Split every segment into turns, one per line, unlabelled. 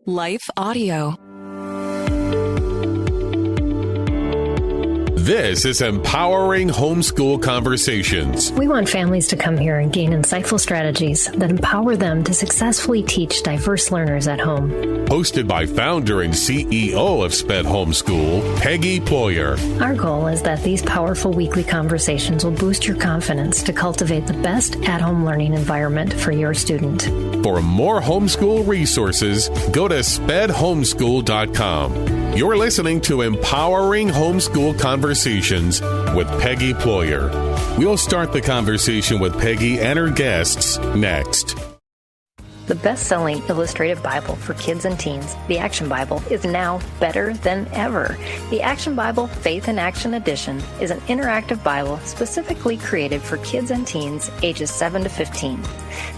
Life Audio.
This is Empowering Homeschool Conversations.
We want families to come here and gain insightful strategies that empower them to successfully teach diverse learners at home.
Hosted by founder and CEO of SPED Homeschool, Peggy Ployer.
Our goal is that these powerful weekly conversations will boost your confidence to cultivate the best at-home learning environment for your student.
For more homeschool resources, go to spedhomeschool.com. You're listening to Empowering Homeschool Conversations with Peggy Ployer. We'll start the conversation with Peggy and her guests next.
The best-selling illustrative Bible for kids and teens, the Action Bible, is now better than ever. The Action Bible Faith in Action Edition is an interactive Bible specifically created for kids and teens ages 7 to 15.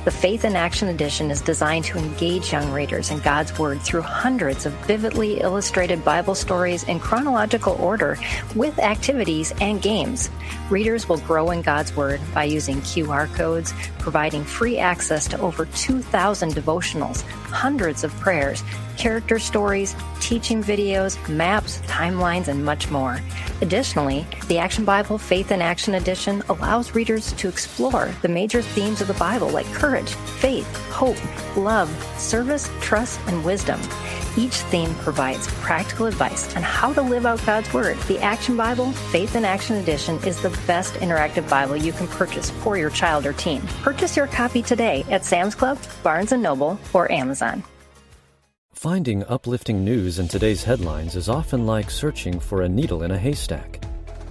The Faith in Action Edition is designed to engage young readers in God's Word through hundreds of vividly illustrated Bible stories in chronological order with activities and games. Readers will grow in God's Word by using QR codes, providing free access to over 2,000 devotionals, hundreds of prayers, character stories, teaching videos, maps, timelines, and much more. Additionally, the Action Bible Faith in Action Edition allows readers to explore the major themes of the Bible like courage, faith, hope, love, service, trust, and wisdom. Each theme provides practical advice on how to live out God's Word. The Action Bible Faith in Action Edition is the best interactive Bible you can purchase for your child or teen. Purchase your copy today at Sam's Club, Barnes & Noble, or Amazon.
Finding uplifting news in today's headlines is often like searching for a needle in a haystack.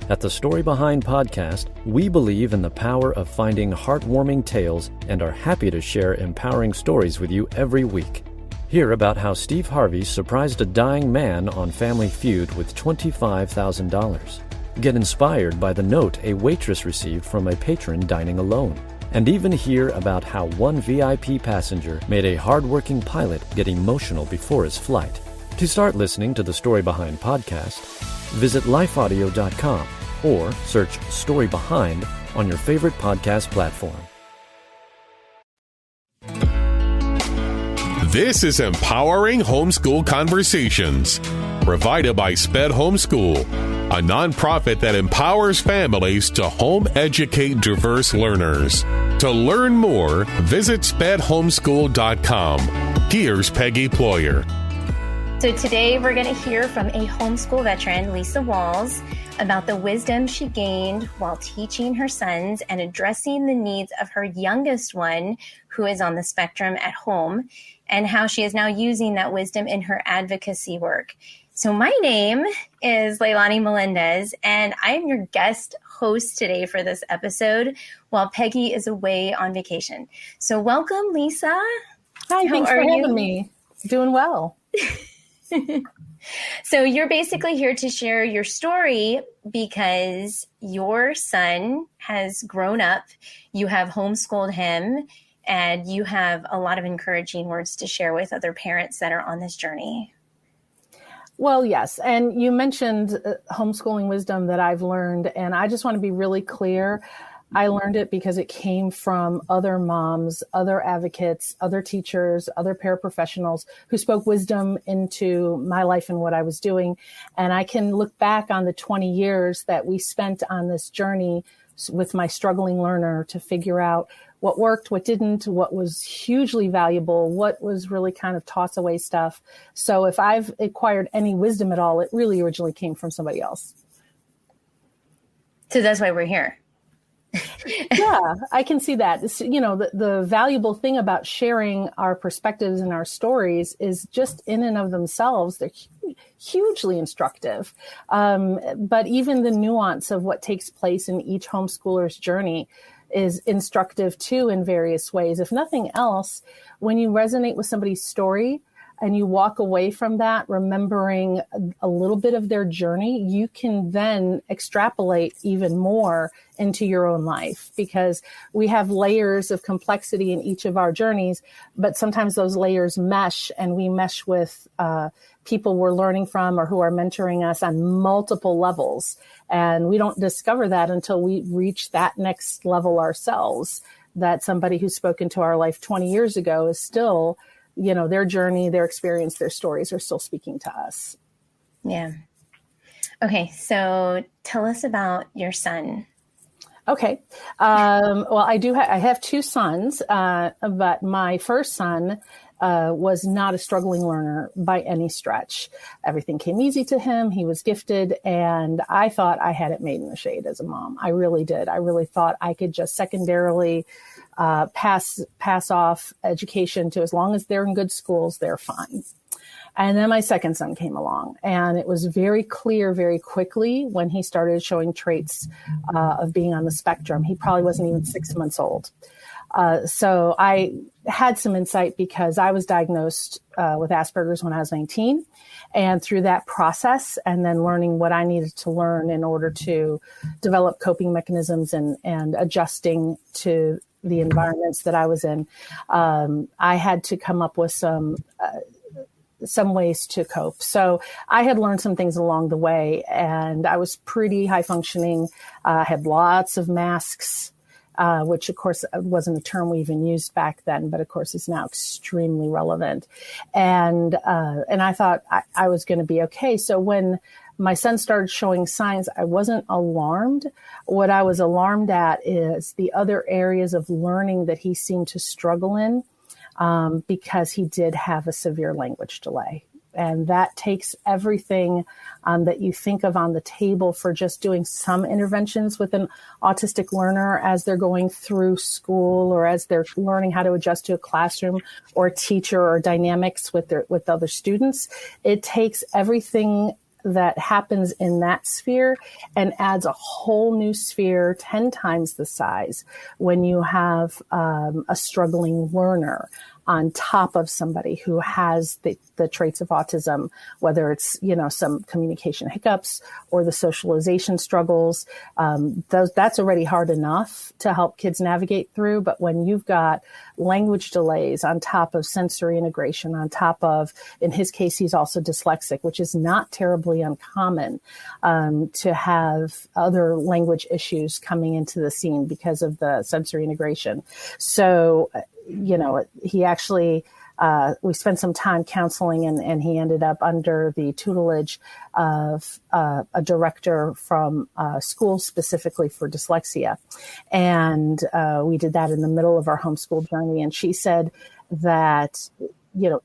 At the Story Behind podcast, we believe in the power of finding heartwarming tales and are happy to share empowering stories with you every week. Hear about how Steve Harvey surprised a dying man on Family Feud with $25,000. Get inspired by the note a waitress received from a patron dining alone. And even hear about how one VIP passenger made a hardworking pilot get emotional before his flight. To start listening to the Story Behind podcast, visit lifeaudio.com or search Story Behind on your favorite podcast platform.
This is Empowering Homeschool Conversations, provided by SPED Homeschool, a nonprofit that empowers families to home educate diverse learners. To learn more, visit spedhomeschool.com. Here's Peggy Ployer.
So today we're going to hear from a homeschool veteran, Lisa Walls, about the wisdom she gained while teaching her sons and addressing the needs of her youngest one, who is on the spectrum at home, and how she is now using that wisdom in her advocacy work. So my name is Leilani Melendez, and I'm your guest host today for this episode while Peggy is away on vacation. So welcome, Lisa.
Hi, thanks for having me. Doing well.
So you're basically here to share your story because your son has grown up, you have homeschooled him, and you have a lot of encouraging words to share with other parents that are on this journey.
Well, yes. And you mentioned homeschooling wisdom that I've learned, and I just want to be really clear. I learned it because it came from other moms, other advocates, other teachers, other paraprofessionals who spoke wisdom into my life and what I was doing. And I can look back on the 20 years that we spent on this journey with my struggling learner to figure out what worked, what didn't, what was hugely valuable, what was really kind of toss away stuff. So if I've acquired any wisdom at all, it really originally came from somebody else.
So that's why we're here.
Yeah, I can see that. It's, you know, the valuable thing about sharing our perspectives and our stories is just in and of themselves, they're hugely instructive. But even the nuance of what takes place in each homeschooler's journey is instructive too in various ways. If nothing else, when you resonate with somebody's story and you walk away from that remembering a little bit of their journey, you can then extrapolate even more into your own life, because we have layers of complexity in each of our journeys, but sometimes those layers mesh, and we mesh with people we're learning from or who are mentoring us on multiple levels. And we don't discover that until we reach that next level ourselves, that somebody who spoke into our life 20 years ago is still their journey, their experience, their stories are still speaking to us.
Yeah. Okay. So tell us about your son.
Okay. Well, I have two sons, but my first son was not a struggling learner by any stretch. Everything came easy to him. He was gifted, and I thought I had it made in the shade as a mom. I really did. I really thought I could just secondarily pass off education to, as long as they're in good schools, they're fine. And then my second son came along, and it was very clear very quickly when he started showing traits of being on the spectrum. He probably wasn't even 6 months old. So I had some insight because I was diagnosed with Asperger's when I was 19. And through that process, and then learning what I needed to learn in order to develop coping mechanisms and adjusting to the environments that I was in, I had to come up with some ways to cope. So I had learned some things along the way, and I was pretty high functioning, had lots of masks, which of course wasn't a term we even used back then, but of course is now extremely relevant. And I thought I was going to be okay. So when my son started showing signs, I wasn't alarmed. What I was alarmed at is the other areas of learning that he seemed to struggle in. Because he did have a severe language delay. And that takes everything that you think of on the table for just doing some interventions with an autistic learner as they're going through school, or as they're learning how to adjust to a classroom or a teacher, or dynamics with other students. It takes everything that happens in that sphere and adds a whole new sphere 10 times the size when you have a struggling learner on top of somebody who has the traits of autism, whether it's, some communication hiccups or the socialization struggles. That's already hard enough to help kids navigate through. But when you've got language delays on top of sensory integration, on top of, in his case, he's also dyslexic, which is not terribly uncommon to have other language issues coming into the scene because of the sensory integration. So, he actually, we spent some time counseling, and he ended up under the tutelage of a director from a school specifically for dyslexia. And we did that in the middle of our homeschool journey. And she said that,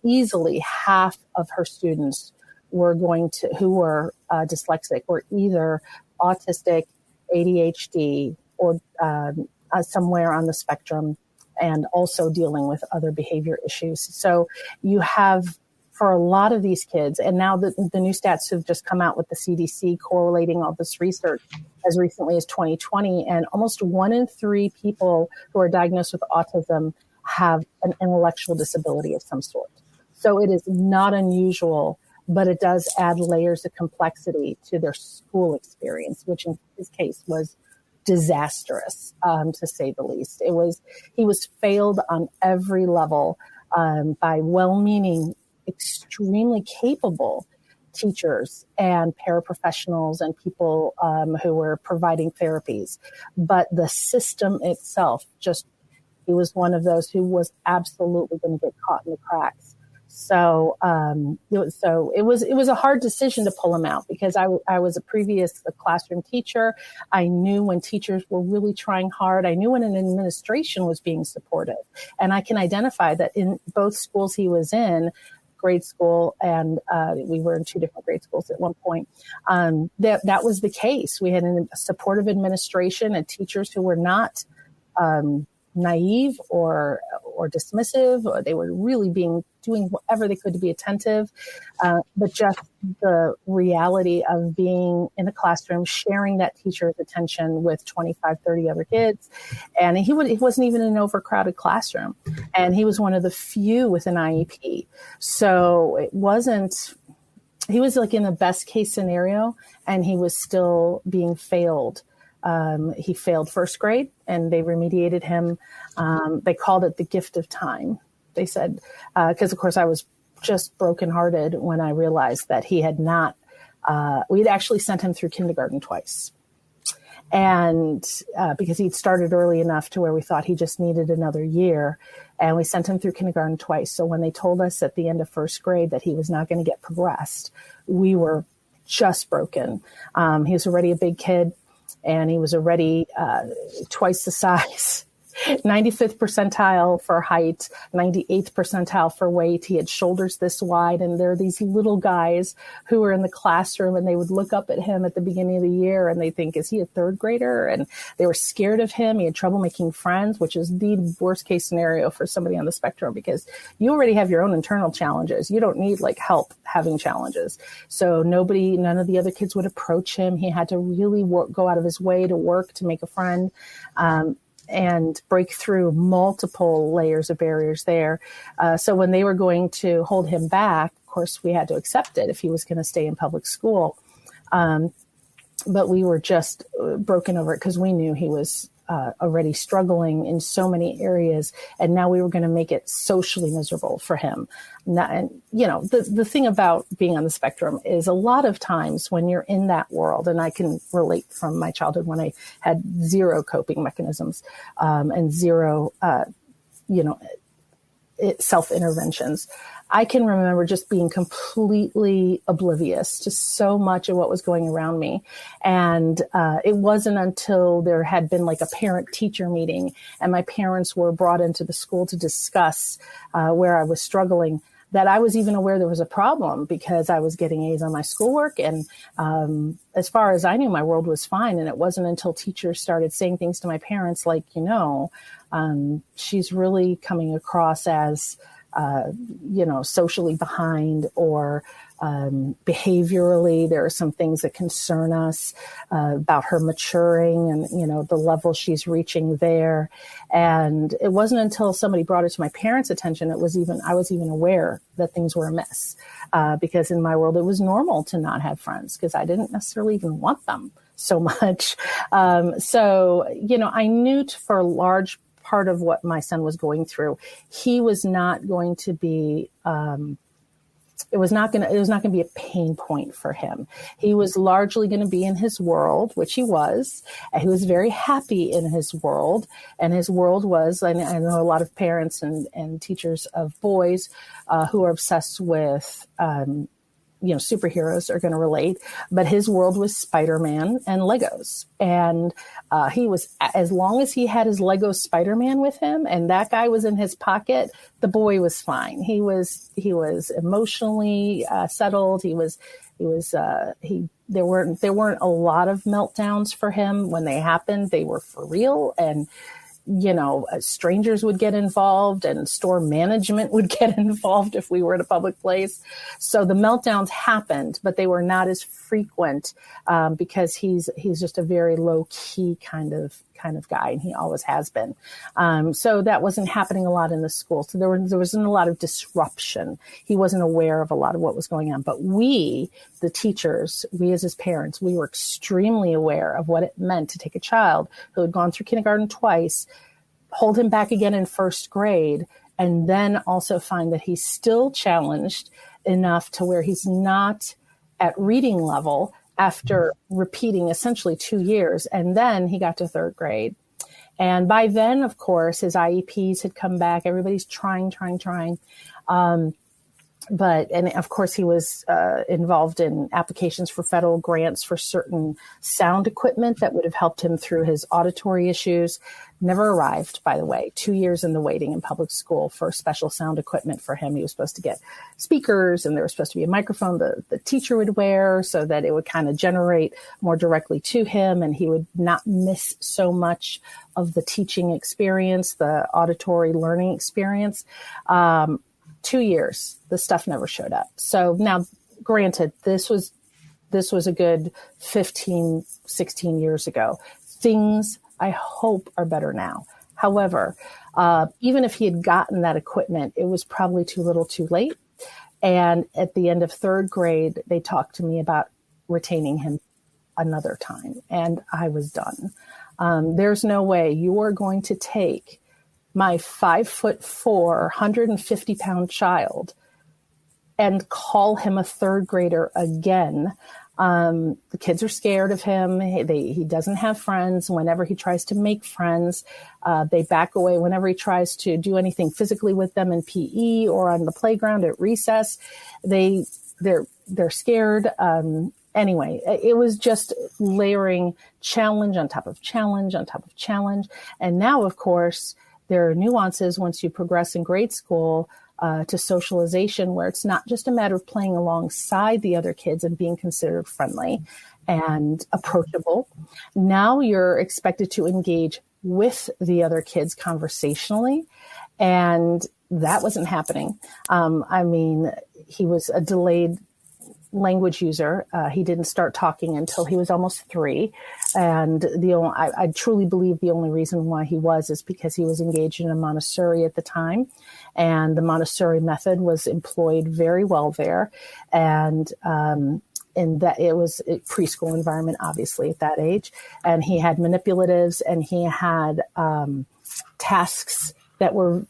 easily half of her students who were dyslexic were either autistic, ADHD, or somewhere on the spectrum, and also dealing with other behavior issues. So you have, for a lot of these kids, and now the new stats have just come out with the CDC correlating all this research as recently as 2020, and almost 1 in 3 people who are diagnosed with autism have an intellectual disability of some sort. So it is not unusual, but it does add layers of complexity to their school experience, which in his case was disastrous, to say the least. He was failed on every level by well-meaning, extremely capable teachers and paraprofessionals and people who were providing therapies. But the system itself, he was one of those who was absolutely going to get caught in the cracks. So it was a hard decision to pull him out, because I was a previous classroom teacher. I knew when teachers were really trying hard. I knew when an administration was being supportive. And I can identify that in both schools he was in, grade school, and we were in 2 different grade schools at one point, that was the case. We had a supportive administration and teachers who were not naive or dismissive, or they were really doing whatever they could to be attentive. But just the reality of being in a classroom, sharing that teacher's attention with 25, 30 other kids. And he wasn't even in an overcrowded classroom. And he was one of the few with an IEP. So he was like in the best case scenario, and he was still being failed. He failed first grade, and they remediated him. They called it the gift of time. They said, because of course I was just brokenhearted when I realized that he had not, we'd actually sent him through kindergarten twice. And because he'd started early enough to where we thought he just needed another year. And we sent him through kindergarten twice. So when they told us at the end of first grade that he was not going to get progressed, we were just broken. He was already a big kid, and he was already twice the size. 95th percentile for height, 98th percentile for weight. He had shoulders this wide, and there are these little guys who were in the classroom, and they would look up at him at the beginning of the year and they think, is he a third grader? And they were scared of him. He had trouble making friends, which is the worst case scenario for somebody on the spectrum, because you already have your own internal challenges. You don't need like help having challenges. So none of the other kids would approach him. He had to really go out of his way to work to make a friend. And break through multiple layers of barriers there. So when they were going to hold him back, of course, we had to accept it if he was going to stay in public school. But we were just broken over it because we knew he was already struggling in so many areas. And now we were going to make it socially miserable for him. And, you know, the thing about being on the spectrum is a lot of times when you're in that world, and I can relate from my childhood when I had zero coping mechanisms and zero, self-interventions. I can remember just being completely oblivious to so much of what was going around me. And it wasn't until there had been like a parent-teacher meeting and my parents were brought into the school to discuss where I was struggling that I was even aware there was a problem, because I was getting A's on my schoolwork. And as far as I knew, my world was fine. And it wasn't until teachers started saying things to my parents like, she's really coming across as socially behind, or behaviorally, there are some things that concern us about her maturing and, the level she's reaching there. And it wasn't until somebody brought it to my parents' attention, I was even aware that things were amiss, because in my world, it was normal to not have friends because I didn't necessarily even want them so much. I knew for a large part of what my son was going through, he was not going to be, it was not going to be a pain point for him. He was largely going to be in his world, which he was. He was very happy in his world. And his world was, I know a lot of parents and teachers of boys who are obsessed with, superheroes are going to relate, but his world was Spider-Man and Legos. And he was, as long as he had his Lego Spider-Man with him and that guy was in his pocket, the boy was fine. He was emotionally settled. There weren't a lot of meltdowns for him. When they happened, they were for real. And strangers would get involved and store management would get involved if we were at a public place. So the meltdowns happened, but they were not as frequent because he's just a very low key kind of guy, and he always has been. So that wasn't happening a lot in the school. So there wasn't a lot of disruption. He wasn't aware of a lot of what was going on. But we, the teachers, we as his parents, we were extremely aware of what it meant to take a child who had gone through kindergarten twice, hold him back again in first grade, and then also find that he's still challenged enough to where he's not at reading level after repeating essentially 2 years. And then he got to third grade. And by then, of course, his IEPs had come back. Everybody's trying. And of course, he was involved in applications for federal grants for certain sound equipment that would have helped him through his auditory issues. Never arrived, by the way. 2 years in the waiting in public school for special sound equipment for him. He was supposed to get speakers, and there was supposed to be a microphone the teacher would wear so that it would kind of generate more directly to him, and he would not miss so much of the teaching experience, the auditory learning experience. 2 years, the stuff never showed up. So now, granted, this was a good 15, 16 years ago. Things, I hope, are better now. However, even if he had gotten that equipment, it was probably too little too late. And at the end of third grade, they talked to me about retaining him another time. And I was done. There's no way you are going to take my 5'4", 150-pound child and call him a third grader again The kids are scared of him. He doesn't have friends. Whenever he tries to make friends, they back away. Whenever he tries to do anything physically with them in PE or on the playground at recess, they're scared. Anyway, it was just layering challenge on top of challenge on top of challenge. And now, of course, there are nuances once you progress in grade school to socialization, where it's not just a matter of playing alongside the other kids and being considered friendly and approachable. Now you're expected to engage with the other kids conversationally, and that wasn't happening. He was a delayed language user. He didn't start talking until he was almost 3. And I truly believe the only reason why he was is because he was engaged in a Montessori at the time. And the Montessori method was employed very well there. And in that it was a preschool environment, obviously, at that age. And he had manipulatives, and he had tasks that were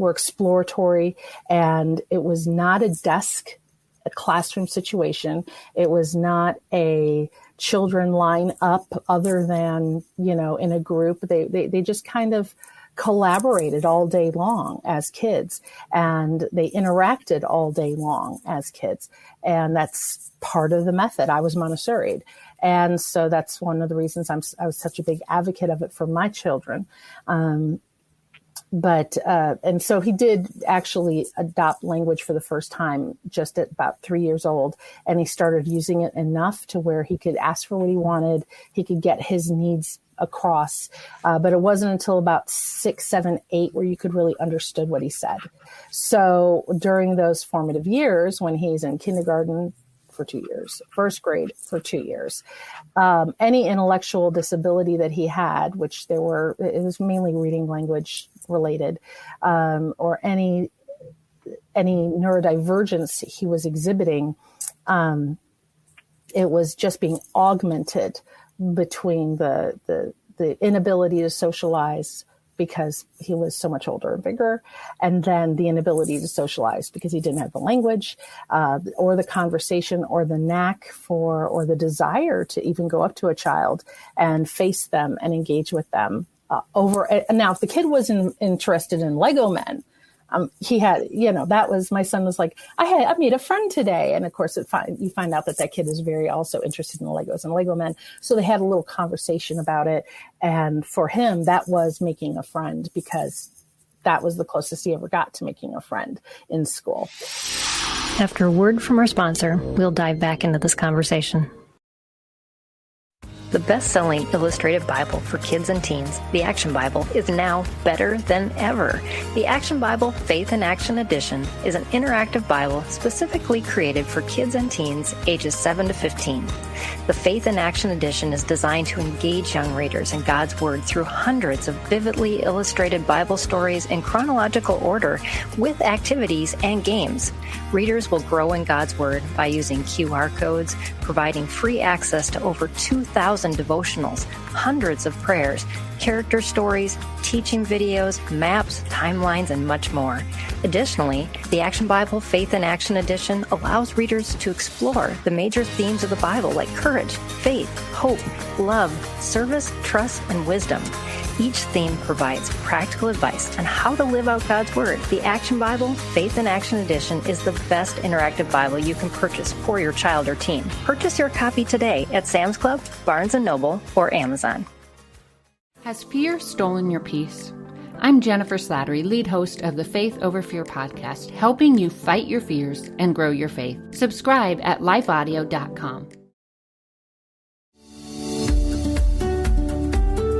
exploratory. And it was not a classroom situation. It was not a children line up other than, in a group. They just kind of collaborated all day long as kids, and they interacted all day long as kids. And that's part of the method. I was Montessori'd. And so that's one of the reasons I was such a big advocate of it for my children. And so he did actually adopt language for the first time just at about 3 years old. And he started using it enough to where he could ask for what he wanted. He could get his needs across. But it wasn't until about 6, 7, 8 where you could really understood what he said. So during those formative years, when he's in kindergarten for 2 years, first grade for 2 years, any intellectual disability that he had, which it was mainly reading language related, or any neurodivergence he was exhibiting, it was just being augmented between the inability to socialize because he was so much older and bigger, and then the inability to socialize because he didn't have the language, or the conversation, or the knack for, or the desire to even go up to a child and face them and engage with them. Now, if the kid wasn't interested in Lego men, he had, that was, my son was like, I made a friend today. And of course you find out that kid is very also interested in Legos and Lego men. So they had a little conversation about it. And for him, that was making a friend, because that was the closest he ever got to making a friend in school.
After a word from our sponsor, we'll dive back into this conversation. The best-selling illustrative Bible for kids and teens, the Action Bible, is now better than ever. The Action Bible Faith in Action Edition is an interactive Bible specifically created for kids and teens ages 7 to 15. The Faith in Action Edition is designed to engage young readers in God's Word through hundreds of vividly illustrated Bible stories in chronological order with activities and games. Readers will grow in God's Word by using QR codes, providing free access to over 2,000 devotionals, hundreds of prayers, character stories, teaching videos, maps, timelines, and much more. Additionally, the Action Bible Faith in Action Edition allows readers to explore the major themes of the Bible like courage, faith, hope, love, service, trust, and wisdom. Each theme provides practical advice on how to live out God's Word. The Action Bible Faith in Action Edition is the best interactive Bible you can purchase for your child or teen. Purchase your copy today at Sam's Club, Barnes & Noble, or Amazon.
Has fear stolen your peace? I'm Jennifer Slattery, lead host of the Faith Over Fear podcast, helping you fight your fears and grow your faith. Subscribe at lifeaudio.com.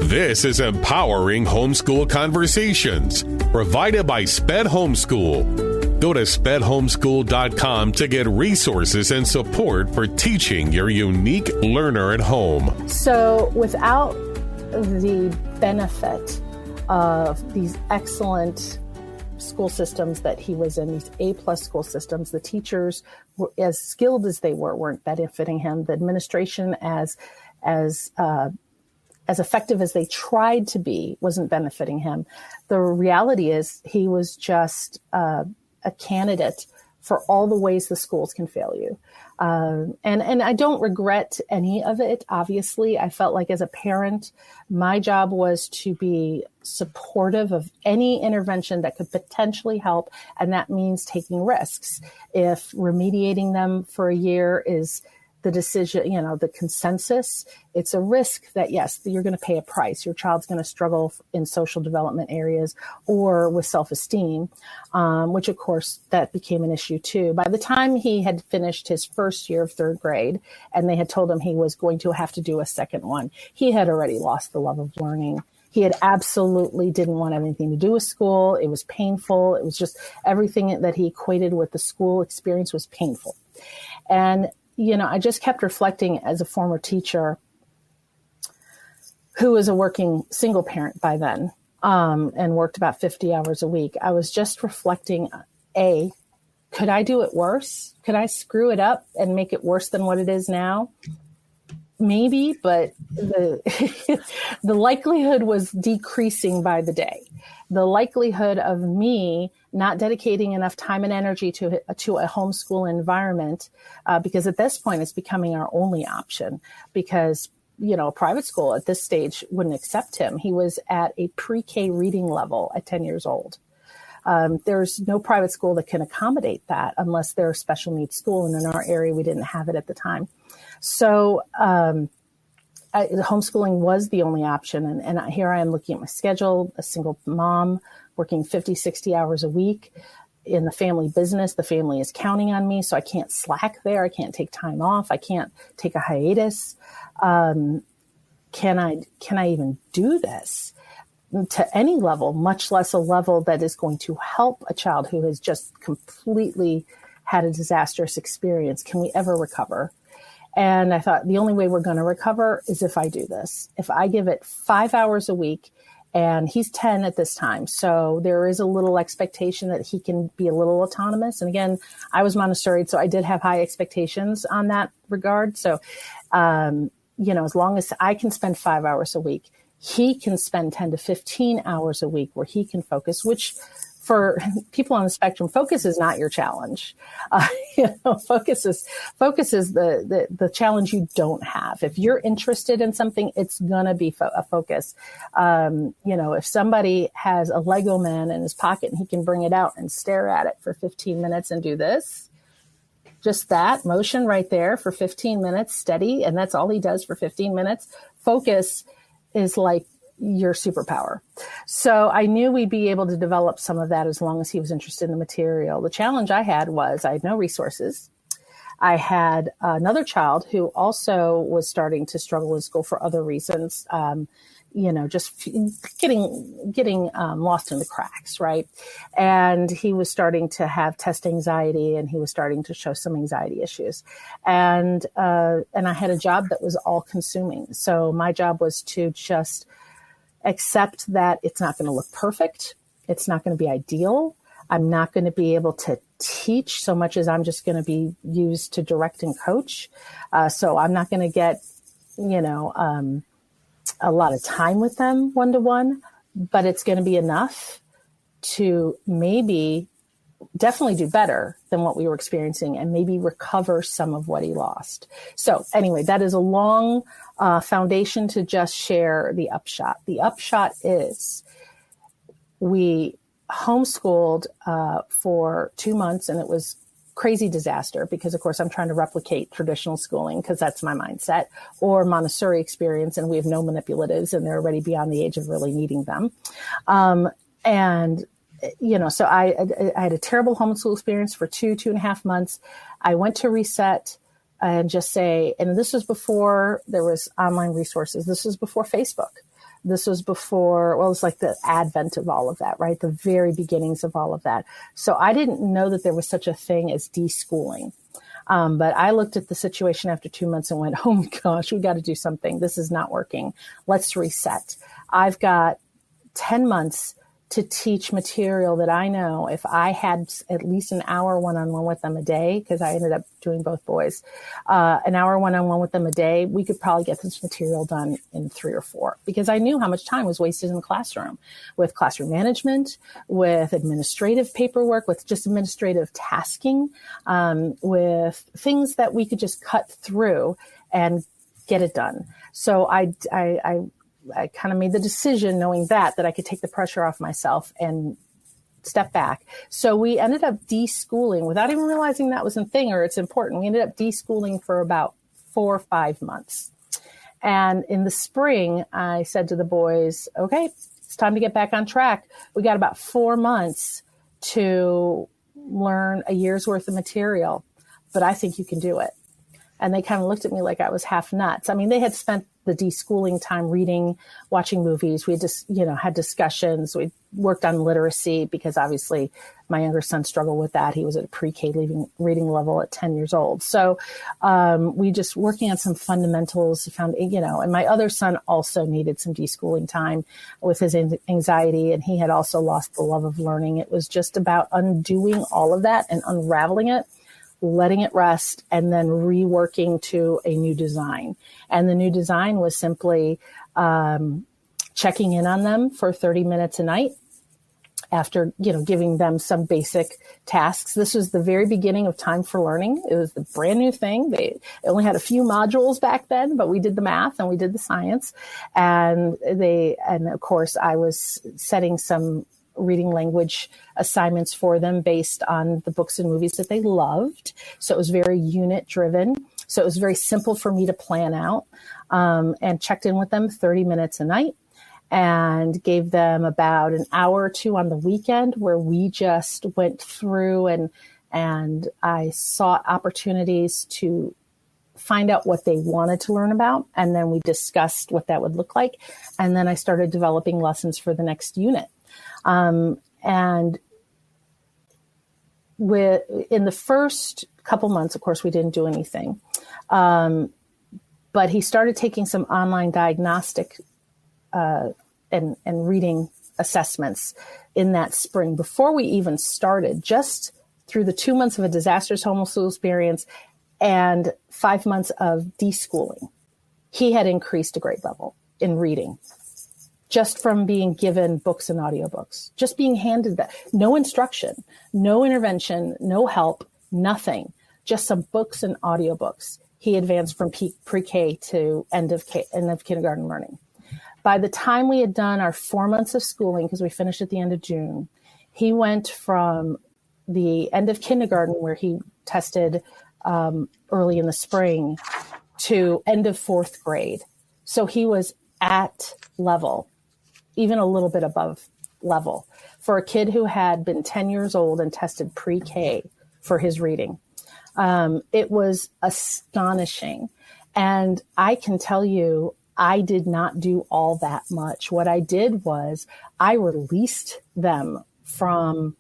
This is Empowering Homeschool Conversations, provided by SPED Homeschool. Go to spedhomeschool.com to get resources and support for teaching your unique learner at home.
So without the benefit of these excellent school systems that he was in, these A+ school systems, the teachers, were, as skilled as they were, weren't benefiting him. The administration, as effective as they tried to be, wasn't benefiting him. The reality is he was just a candidate for all the ways the schools can fail you. And I don't regret any of it. Obviously, I felt like as a parent, my job was to be supportive of any intervention that could potentially help. And that means taking risks. If remediating them for a year is the decision, the consensus, it's a risk that, yes, you're going to pay a price. Your child's going to struggle in social development areas or with self-esteem, which, of course, that became an issue, too. By the time he had finished his first year of third grade and they had told him he was going to have to do a second one, he had already lost the love of learning. He had absolutely didn't want anything to do with school. It was painful. It was just everything that he equated with the school experience was painful. And I just kept reflecting as a former teacher who was a working single parent by then, and worked about 50 hours a week. I was just reflecting, could I do it worse? Could I screw it up and make it worse than what it is now? Maybe, but the likelihood was decreasing by the day. The likelihood of me not dedicating enough time and energy to a homeschool environment, because at this point it's becoming our only option, because, a private school at this stage wouldn't accept him. He was at a pre-K reading level at 10 years old. There's no private school that can accommodate that unless they're a special needs school. And in our area, we didn't have it at the time. So homeschooling was the only option. And here I am looking at my schedule, a single mom working 50, 60 hours a week in the family business. The family is counting on me, so I can't slack there. I can't take time off. I can't take a hiatus. Can I even do this to any level, much less a level that is going to help a child who has just completely had a disastrous experience? Can we ever recover? And I thought the only way we're going to recover is if I do this. If I give it 5 hours a week, and he's 10 at this time. So there is a little expectation that he can be a little autonomous. And again, I was Montessori, so I did have high expectations on that regard. So, as long as I can spend 5 hours a week, he can spend 10 to 15 hours a week where he can focus, which for people on the spectrum, focus is not your challenge. Focus is the challenge you don't have. If you're interested in something, it's gonna be a focus. If somebody has a Lego man in his pocket and he can bring it out and stare at it for 15 minutes and do this, just that motion right there for 15 minutes, steady, and that's all he does for 15 minutes. Focus is like your superpower. So I knew we'd be able to develop some of that as long as he was interested in the material. The challenge I had was I had no resources. I had another child who also was starting to struggle in school for other reasons, just getting lost in the cracks, right? And he was starting to have test anxiety, and he was starting to show some anxiety issues. And I had a job that was all consuming. So my job was to just accept that it's not going to look perfect. It's not going to be ideal. I'm not going to be able to teach so much as I'm just going to be used to direct and coach. So I'm not going to get, a lot of time with them one-to-one, but it's going to be enough to definitely do better than what we were experiencing and maybe recover some of what he lost. So anyway, that is a long foundation to just share the upshot. The upshot is we homeschooled for 2 months, and it was crazy disaster because, of course, I'm trying to replicate traditional schooling because that's my mindset, or Montessori experience, and we have no manipulatives, and they're already beyond the age of really needing them. So I had a terrible homeschool experience for 2.5 months. I went to reset and just say, and this was before there was online resources. This was before Facebook. This was before, it was like the advent of all of that, right? The very beginnings of all of that. So I didn't know that there was such a thing as deschooling. But I looked at the situation after 2 months and went, oh my gosh, we got to do something. This is not working. Let's reset. I've got 10 months to teach material that I know if I had at least an hour one-on-one with them a day, because I ended up doing both boys, an hour one-on-one with them a day, we could probably get this material done in 3 or 4, because I knew how much time was wasted in the classroom with classroom management, with administrative paperwork, with just administrative tasking, with things that we could just cut through and get it done. So I kind of made the decision, knowing that I could take the pressure off myself and step back. So we ended up deschooling without even realizing that was a thing or it's important. We ended up deschooling for about 4 or 5 months. And in the spring, I said to the boys, okay, it's time to get back on track. We got about 4 months to learn a year's worth of material, but I think you can do it. And they kind of looked at me like I was half nuts. I mean, they had spent the deschooling time reading, watching movies. We had just, had discussions. We worked on literacy because obviously my younger son struggled with that. He was at a pre-K reading level at 10 years old. So we just working on some fundamentals, found, and my other son also needed some deschooling time with his anxiety. And he had also lost the love of learning. It was just about undoing all of that and unraveling it, letting it rest, and then reworking to a new design. And the new design was simply checking in on them for 30 minutes a night after, giving them some basic tasks. This was the very beginning of Time for Learning. It was the brand new thing. They only had a few modules back then, but we did the math and we did the science. And of course, I was setting some reading language assignments for them based on the books and movies that they loved. So it was very unit driven. So it was very simple for me to plan out, and checked in with them 30 minutes a night and gave them about an hour or 2 on the weekend where we just went through and I sought opportunities to find out what they wanted to learn about. And then we discussed what that would look like. And then I started developing lessons for the next unit. And in the first couple months, of course, we didn't do anything. But he started taking some online diagnostic and reading assessments in that spring before we even started, just through the 2 months of a disastrous homeschool experience and 5 months of deschooling. He had increased a grade level in reading. Just from being given books and audiobooks, just being handed that, no instruction, no intervention, no help, nothing, just some books and audiobooks. He advanced from pre-K to end of kindergarten learning. By the time we had done our 4 months of schooling, because we finished at the end of June, he went from the end of kindergarten, where he tested early in the spring, to end of 4th grade. So he was at level, even a little bit above level, for a kid who had been 10 years old and tested pre-K for his reading. It was astonishing. And I can tell you, I did not do all that much. What I did was I released them from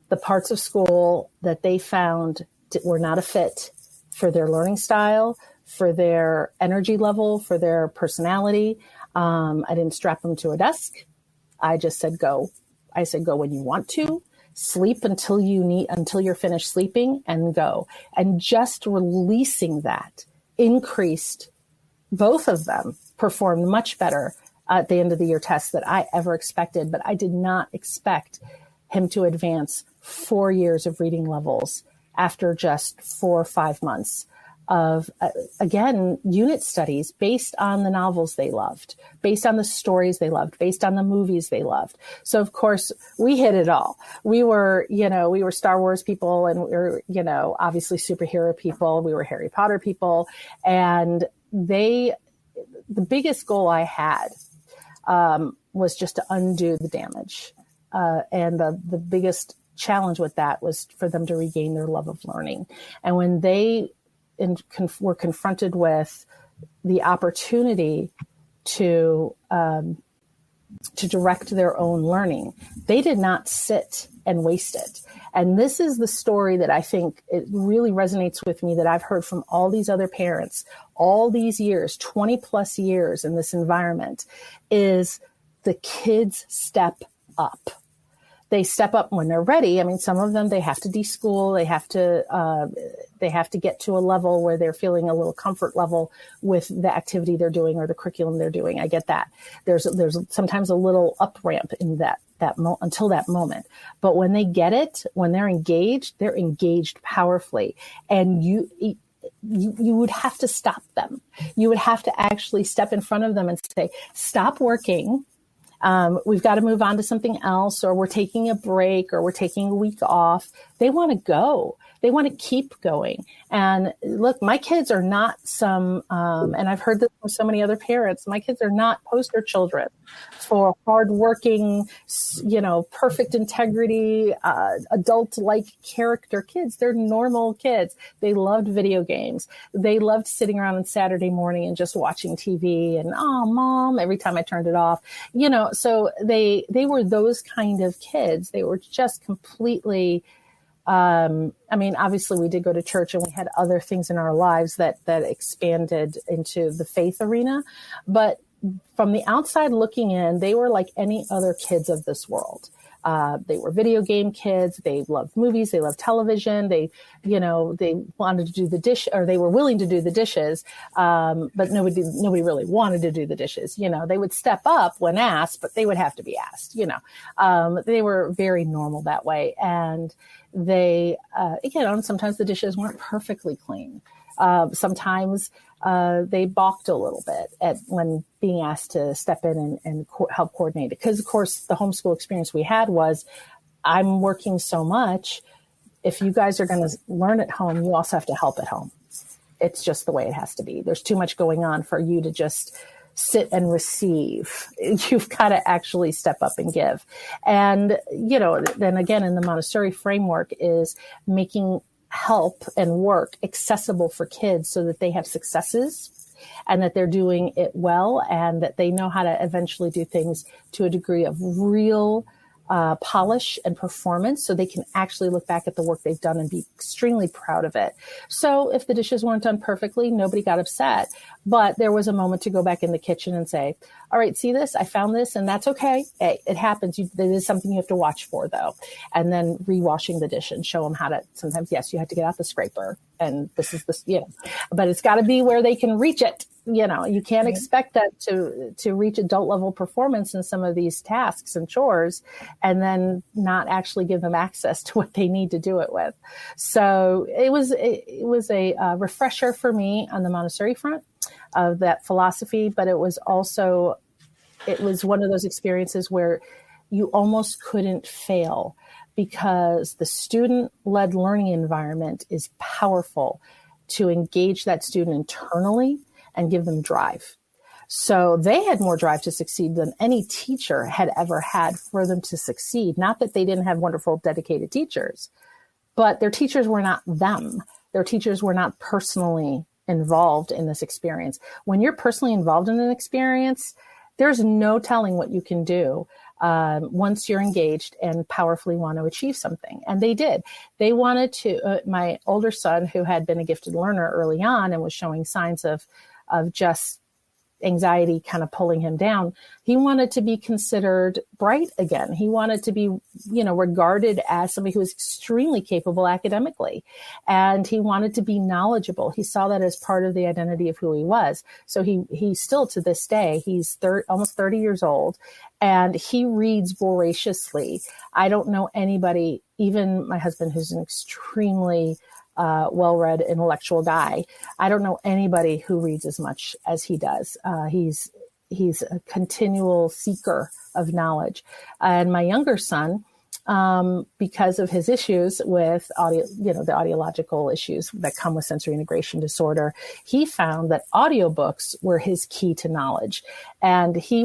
the parts of school that they found were not a fit for their learning style, for their energy level, for their personality. I didn't strap them to a desk. I just said, go. I said, go when you want to, sleep until you're finished sleeping, and go. And just releasing that increased, both of them performed much better at the end of the year test than I ever expected. But I did not expect him to advance 4 years of reading levels after just 4 or 5 months of, again, unit studies based on the novels they loved, based on the stories they loved, based on the movies they loved. So, of course, we hit it all. We were Star Wars people, and we were, obviously superhero people. We were Harry Potter people. And the biggest goal I had was just to undo the damage. And the biggest challenge with that was for them to regain their love of learning. And when they were confronted with the opportunity to direct their own learning, they did not sit and waste it. And this is the story that I think it really resonates with me, that I've heard from all these other parents, all these years, 20 plus years in this environment, is the kids step up. They step up when they're ready. I mean, some of them, they have to deschool. They have to get to a level where they're feeling a little comfort level with the activity they're doing or the curriculum they're doing. I get that. There's sometimes a little up ramp in until that moment. But when they get it, when they're engaged powerfully. And you would have to stop them. You would have to actually step in front of them and say, stop working. We've got to move on to something else, or we're taking a break, or we're taking a week off. They want to go. They want to keep going. And look, my kids are not and I've heard this from so many other parents, my kids are not poster children for hardworking, perfect integrity, adult-like character kids. They're normal kids. They loved video games. They loved sitting around on Saturday morning and just watching TV and, oh, Mom, every time I turned it off, so they were those kind of kids. They were just completely, obviously we did go to church and we had other things in our lives that expanded into the faith arena. But from the outside looking in, they were like any other kids of this world. They were video game kids. They loved movies. They loved television. They wanted to do the dish, or they were willing to do the dishes. But nobody really wanted to do the dishes. They would step up when asked, but they would have to be asked, they were very normal that way. And they, sometimes the dishes weren't perfectly clean. Sometimes they balked a little bit when being asked to step in and help coordinate it. Because, of course, the homeschool experience we had was, I'm working so much. If you guys are going to learn at home, you also have to help at home. It's just the way it has to be. There's too much going on for you to just sit and receive. You've got to actually step up and give. And, then again, in the Montessori framework is making help and work accessible for kids so that they have successes and that they're doing it well and that they know how to eventually do things to a degree of real polish and performance, so they can actually look back at the work they've done and be extremely proud of it. So if the dishes weren't done perfectly, nobody got upset, but there was a moment to go back in the kitchen and say, all right, see this? I found this, and that's okay. Hey, it happens. It is something you have to watch for, though. And then rewashing the dish and show them how to, sometimes, yes, you have to get out the scraper, and this is this, but it's got to be where they can reach it. You can't expect that to reach adult level performance in some of these tasks and chores and then not actually give them access to what they need to do it with. So it was a refresher for me on the Montessori front of that philosophy, but it was one of those experiences where you almost couldn't fail because the student-led learning environment is powerful to engage that student internally and give them drive. So they had more drive to succeed than any teacher had ever had for them to succeed. Not that they didn't have wonderful, dedicated teachers, but their teachers were not them. Their teachers were not personally involved in this experience. When you're personally involved in an experience, there's no telling what you can do once you're engaged and powerfully want to achieve something. And they did. They wanted to, my older son, who had been a gifted learner early on and was showing signs of just anxiety kind of pulling him down, he wanted to be considered bright again. He wanted to be, regarded as somebody who was extremely capable academically. And he wanted to be knowledgeable. He saw that as part of the identity of who he was. So he still, to this day, he's almost 30 years old, and he reads voraciously. I don't know anybody, even my husband, who's an extremely well-read intellectual guy. I don't know anybody who reads as much as he does. He's a continual seeker of knowledge. And my younger son, because of his issues with the audiological issues that come with sensory integration disorder, he found that audiobooks were his key to knowledge. And he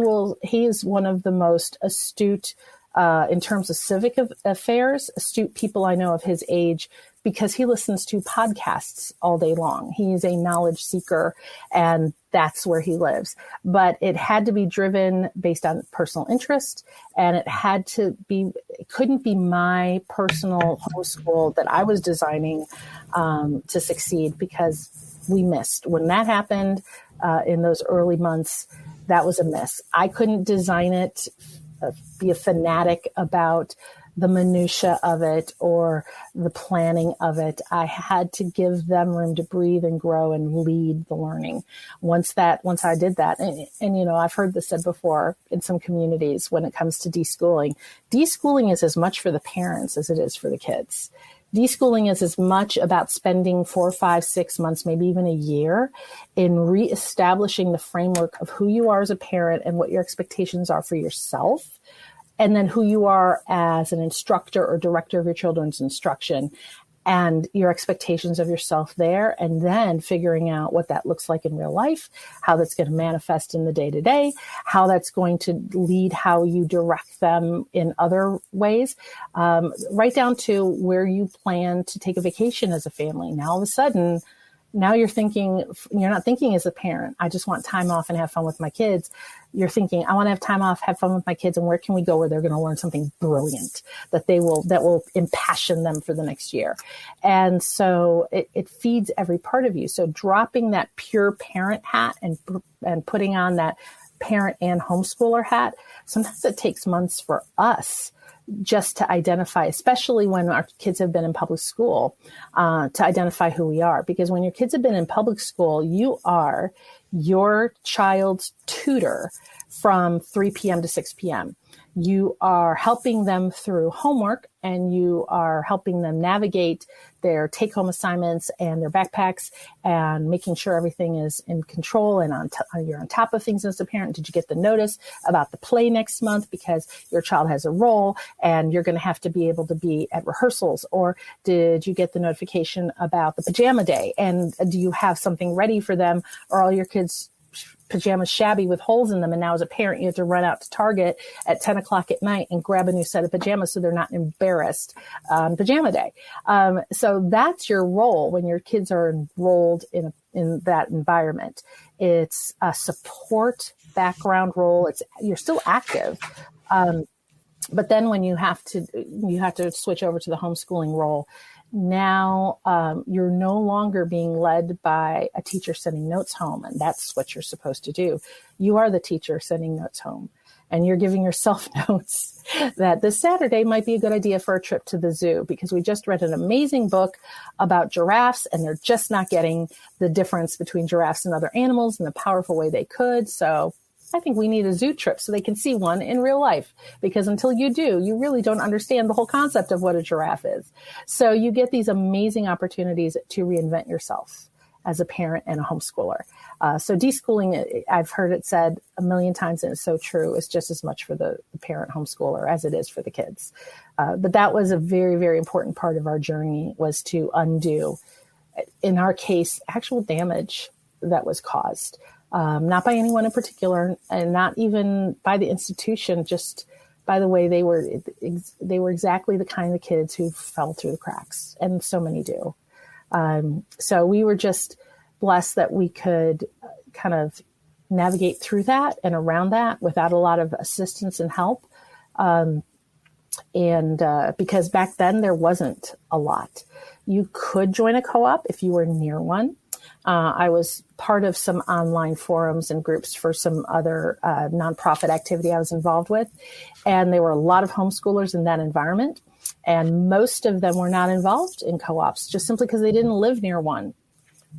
is one of the most astute, in terms of civic affairs, astute people I know of his age, because he listens to podcasts all day long. He's a knowledge seeker, and that's where he lives. But it had to be driven based on personal interest, and it couldn't be my personal homeschool that I was designing to succeed, because we missed. When that happened in those early months, that was a miss. I couldn't design it be a fanatic about the minutia of it or the planning of it. I had to give them room to breathe and grow and lead the learning. Once I did that, and you know, I've heard this said before in some communities when it comes to deschooling is as much for the parents as it is for the kids. Deschooling is as much about spending 4, 5, 6 months, maybe even a year in reestablishing the framework of who you are as a parent and what your expectations are for yourself, and then who you are as an instructor or director of your children's instruction and your expectations of yourself there, and then figuring out what that looks like in real life, how that's going to manifest in the day-to-day, how that's going to lead how you direct them in other ways, right down to where you plan to take a vacation as a family. Now, all of a sudden, now you're not thinking as a parent, I just want time off and have fun with my kids. You're thinking, I want to have time off, have fun with my kids, and where can we go where they're going to learn something brilliant that will impassion them for the next year. And so it feeds every part of you. So dropping that pure parent hat and putting on that parent and homeschooler hat, sometimes it takes months for us just to identify, especially when our kids have been in public school, to identify who we are. Because when your kids have been in public school, you are your child's tutor from 3 p.m. to 6 p.m. You are helping them through homework, and you are helping them navigate their take-home assignments and their backpacks and making sure everything is in control and you're on top of things as a parent. Did you get the notice about the play next month because your child has a role and you're going to have to be able to be at rehearsals? Or did you get the notification about the pajama day? And do you have something ready for them, or all your kids' pajamas shabby with holes in them, and now as a parent you have to run out to Target at 10 o'clock at night and grab a new set of pajamas so they're not embarrassed on pajama day. So that's your role when your kids are enrolled in that environment. It's a support background role. You're still active. But then when you have to switch over to the homeschooling role, now you're no longer being led by a teacher sending notes home, and that's what you're supposed to do. You are the teacher sending notes home, and you're giving yourself notes that this Saturday might be a good idea for a trip to the zoo, because we just read an amazing book about giraffes, and they're just not getting the difference between giraffes and other animals in the powerful way they could. So I think we need a zoo trip so they can see one in real life, because until you do, you really don't understand the whole concept of what a giraffe is. So you get these amazing opportunities to reinvent yourself as a parent and a homeschooler. So deschooling, I've heard it said a million times, and it's so true, is just as much for the parent homeschooler as it is for the kids. But that was a very, very important part of our journey, was to undo, in our case, actual damage that was caused. Not by anyone in particular, and not even by the institution, just by the way they were exactly the kind of kids who fell through the cracks, and so many do. So we were just blessed that we could kind of navigate through that and around that without a lot of assistance and help. Because back then there wasn't a lot. You could join a co-op if you were near one. I was part of some online forums and groups for some other nonprofit activity I was involved with. And there were a lot of homeschoolers in that environment. And most of them were not involved in co-ops, just simply because they didn't live near one.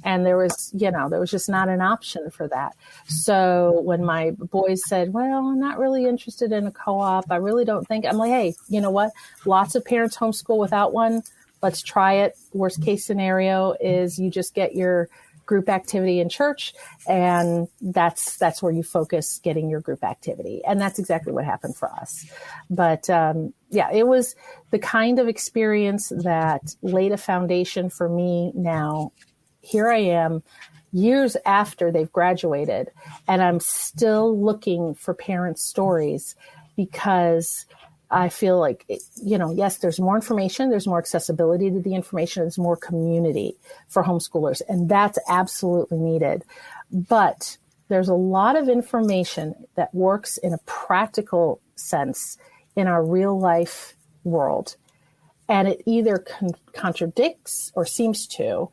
And there was just not an option for that. So when my boys said, well, I'm not really interested in a co-op, I really don't think, I'm like, hey, you know what? Lots of parents homeschool without one. Let's try it. Worst case scenario is you just get your group activity in church, and that's where you focus getting your group activity. And that's exactly what happened for us. But it was the kind of experience that laid a foundation for me. Now, here I am, years after they've graduated, and I'm still looking for parents' stories, because I feel like, yes, there's more information, there's more accessibility to the information, there's more community for homeschoolers, and that's absolutely needed. But there's a lot of information that works in a practical sense in our real life world, and it either contradicts or seems to,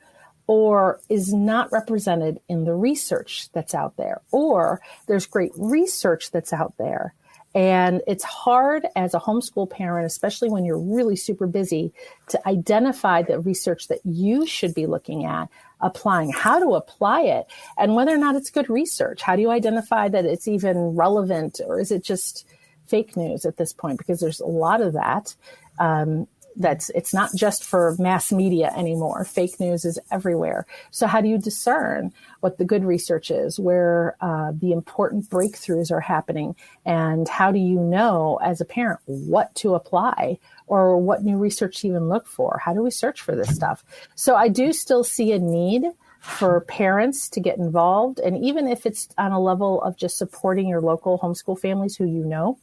or is not represented in the research that's out there, or there's great research that's out there, And it's hard as a homeschool parent, especially when you're really super busy, to identify the research that you should be looking at, applying, how to apply it, and whether or not it's good research. How do you identify that it's even relevant, or is it just fake news at this point? Because there's a lot of that. It's not just for mass media anymore. Fake news is everywhere. So how do you discern what the good research is, where the important breakthroughs are happening? And how do you know as a parent what to apply or what new research to even look for? How do we search for this stuff? So I do still see a need for parents to get involved. And even if it's on a level of just supporting your local homeschool families who you know,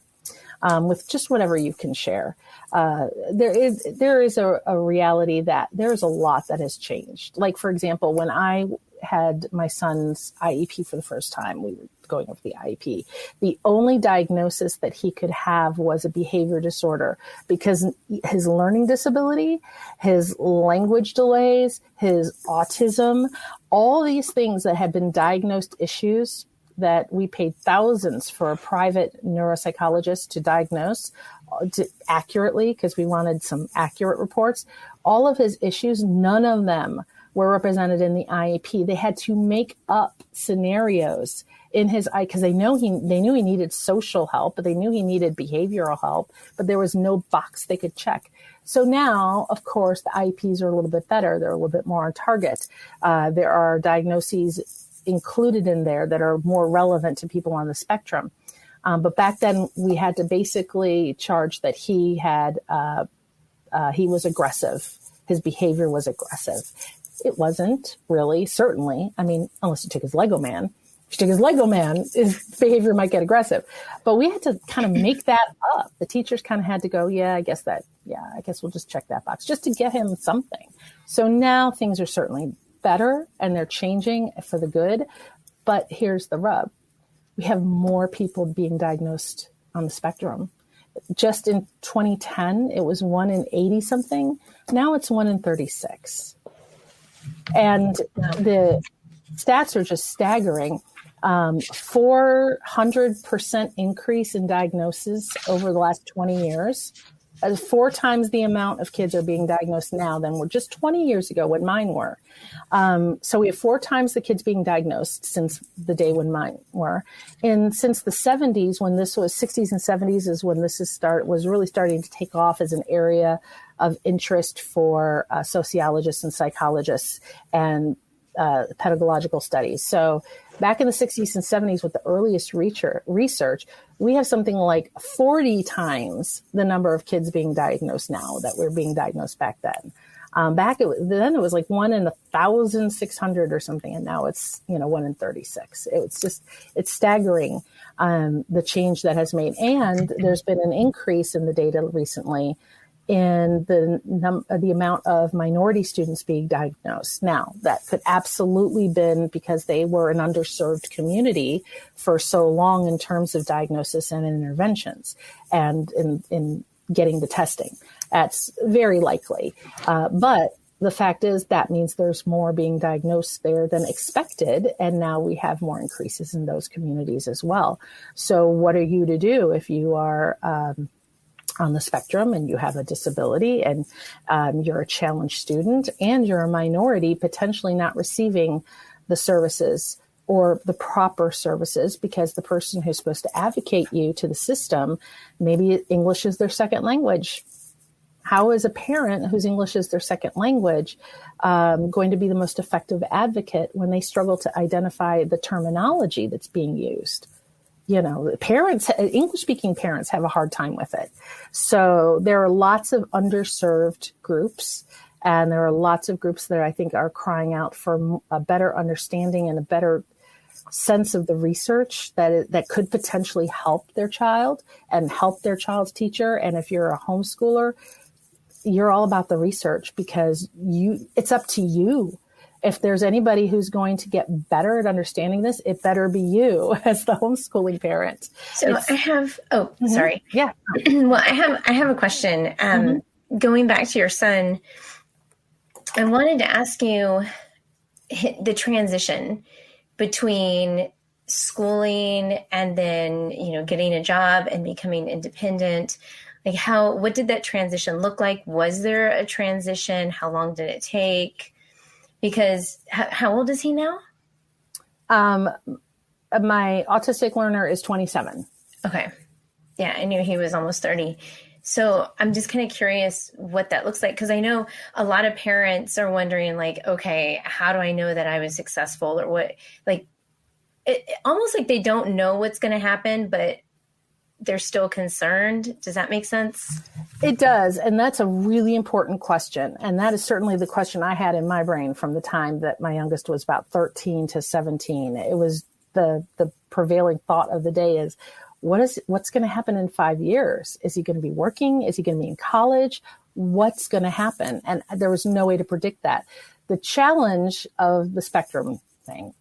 with just whatever you can share. There is a reality that there's a lot that has changed. Like, for example, when I had my son's IEP for the first time, we were going over the IEP. The only diagnosis that he could have was a behavior disorder, because his learning disability, his language delays, his autism, all these things that had been diagnosed issues that we paid thousands for a private neuropsychologist to diagnose accurately, because we wanted some accurate reports. All of his issues, none of them were represented in the IEP. They had to make up scenarios in his because they knew he needed social help, but they knew he needed behavioral help, but there was no box they could check. So now, of course, the IEPs are a little bit better. They're a little bit more on target. There are diagnoses included in there that are more relevant to people on the spectrum. But back then we had to basically charge that he was aggressive. His behavior was aggressive. It wasn't really, certainly. I mean, unless you took his Lego man. If you took his Lego man, his behavior might get aggressive. But we had to kind of make that up. The teachers kind of had to go, I guess we'll just check that box just to get him something. So now things are certainly better and they're changing for the good. But here's the rub. We have more people being diagnosed on the spectrum. Just in 2010, it was 1 in 80 something. Now it's 1 in 36. And the stats are just staggering. 400% increase in diagnosis over the last 20 years. 4 times the amount of kids are being diagnosed now than were just 20 years ago when mine were. So we have 4 times the kids being diagnosed since the day when mine were. And since the 70s, when this was 60s and 70s is when this was really starting to take off as an area of interest for sociologists and psychologists and pedagogical studies. So back in the 60s and 70s with the earliest research, we have something like 40 times the number of kids being diagnosed now that were being diagnosed back then. Then it was like 1 in 1,600 or something, and now it's 1 in 36. It's staggering the change that has made, and there's been an increase in the data recently in the amount of minority students being diagnosed. Now, that could absolutely been because they were an underserved community for so long in terms of diagnosis and interventions and in getting the testing. That's very likely. But the fact is that means there's more being diagnosed there than expected. And now we have more increases in those communities as well. So what are you to do if you are on the spectrum and you have a disability and you're a challenged student and you're a minority potentially not receiving the services or the proper services because the person who's supposed to advocate you to the system, maybe English is their second language. How is a parent whose English is their second language going to be the most effective advocate when they struggle to identify the terminology that's being used? Parents, English-speaking parents have a hard time with it. So there are lots of underserved groups, and there are lots of groups that I think are crying out for a better understanding and a better sense of the research that could potentially help their child and help their child's teacher. And if you're a homeschooler, you're all about the research because it's up to you. If there's anybody who's going to get better at understanding this, it better be you as the homeschooling parent.
So sorry.
Yeah.
Well, I have a question. Going back to your son, I wanted to ask you the transition between schooling and then, getting a job and becoming independent? Like what did that transition look like? Was there a transition? How long did it take? Because how old is he now?
My autistic learner is 27.
Okay. Yeah, I knew he was almost 30. So I'm just kind of curious what that looks like, because I know a lot of parents are wondering, like, okay, how do I know that I was successful, or what? Like, almost like they don't know what's going to happen, but they're still concerned. Does that make sense?
It does. And that's a really important question. And that is certainly the question I had in my brain from the time that my youngest was about 13 to 17. It was the prevailing thought of the day is, what's going to happen in 5 years? Is he going to be working? Is he going to be in college? What's going to happen? And there was no way to predict that. The challenge of the spectrum thing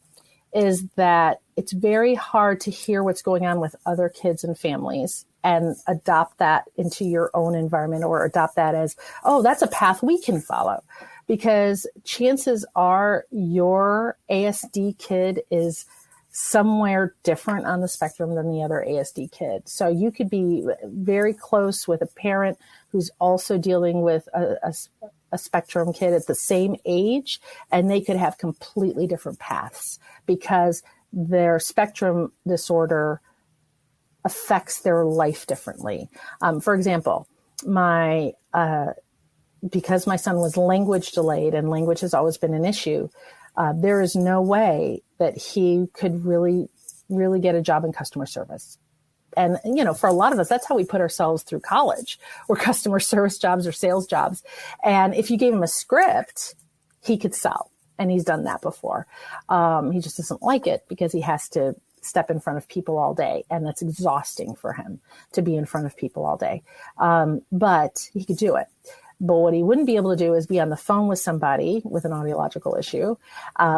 is that it's very hard to hear what's going on with other kids and families and adopt that into your own environment, or adopt that as, oh, that's a path we can follow. Because chances are your ASD kid is somewhere different on the spectrum than the other ASD kid. So you could be very close with a parent who's also dealing with a spectrum kid at the same age, and they could have completely different paths because their spectrum disorder affects their life differently. For example, because my son was language delayed, and language has always been an issue, there is no way that he could really get a job in customer service. And, for a lot of us, that's how we put ourselves through college, or customer service jobs or sales jobs. And if you gave him a script, he could sell. And he's done that before. He just doesn't like it because he has to step in front of people all day. And that's exhausting for him to be in front of people all day. But he could do it. But what he wouldn't be able to do is be on the phone with somebody with an audiological issue,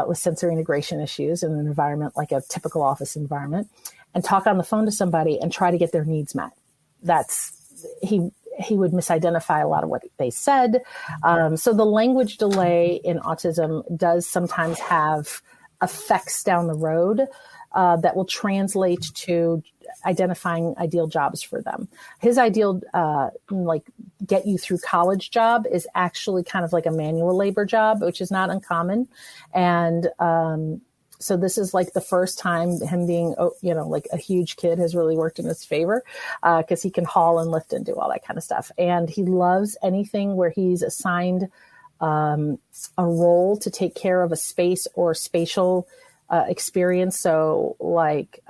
with sensory integration issues in an environment like a typical office environment, and talk on the phone to somebody and try to get their needs met. He would misidentify a lot of what they said. So the language delay in autism does sometimes have effects down the road that will translate to identifying ideal jobs for them. His ideal, get you through college job is actually kind of like a manual labor job, which is not uncommon. And so this is like the first time him being, like a huge kid has really worked in his favor, because he can haul and lift and do all that kind of stuff. And he loves anything where he's assigned a role to take care of a space or spatial experience. So like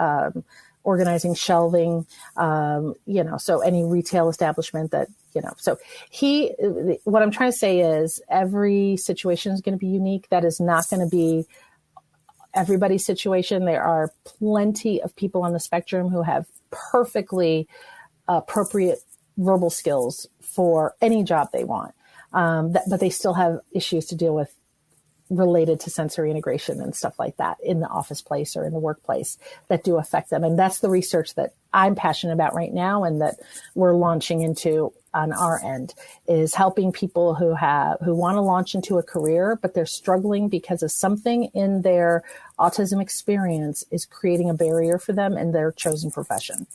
organizing shelving, so any retail establishment that, so what I'm trying to say is every situation is going to be unique. That is not going to be everybody's situation. There are plenty of people on the spectrum who have perfectly appropriate verbal skills for any job they want. But they still have issues to deal with related to sensory integration and stuff like that in the office place or in the workplace that do affect them. And that's the research that I'm passionate about right now, and that we're launching into on our end, is helping people who want to launch into a career, but they're struggling because of something in their autism experience is creating a barrier for them in their chosen profession.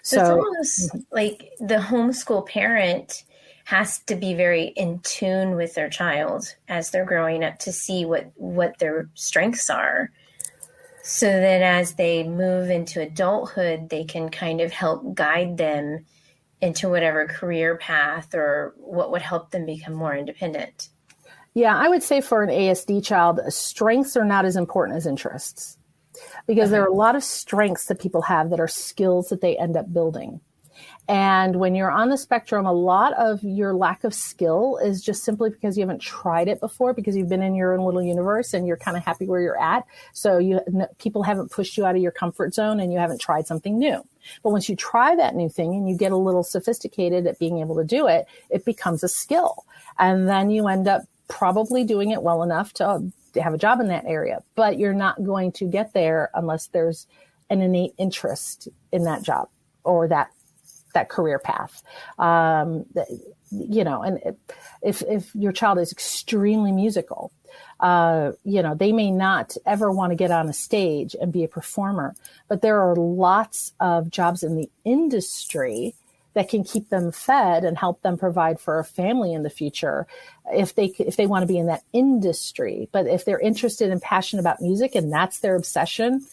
So it's almost like the homeschool parent has to be very in tune with their child as they're growing up to see what their strengths are, so that as they move into adulthood, they can kind of help guide them into whatever career path or what would help them become more independent.
Yeah, I would say for an ASD child, strengths are not as important as interests, because there are a lot of strengths that people have that are skills that they end up building. And when you're on the spectrum, a lot of your lack of skill is just simply because you haven't tried it before, because you've been in your own little universe and you're kind of happy where you're at. So people haven't pushed you out of your comfort zone and you haven't tried something new. But once you try that new thing and you get a little sophisticated at being able to do it, it becomes a skill. And then you end up probably doing it well enough to have a job in that area. But you're not going to get there unless there's an innate interest in that job or that career path. and if your child is extremely musical, they may not ever want to get on a stage and be a performer, but there are lots of jobs in the industry that can keep them fed and help them provide for a family in the future if they want to be in that industry. But if they're interested and passionate about music and that's their obsession,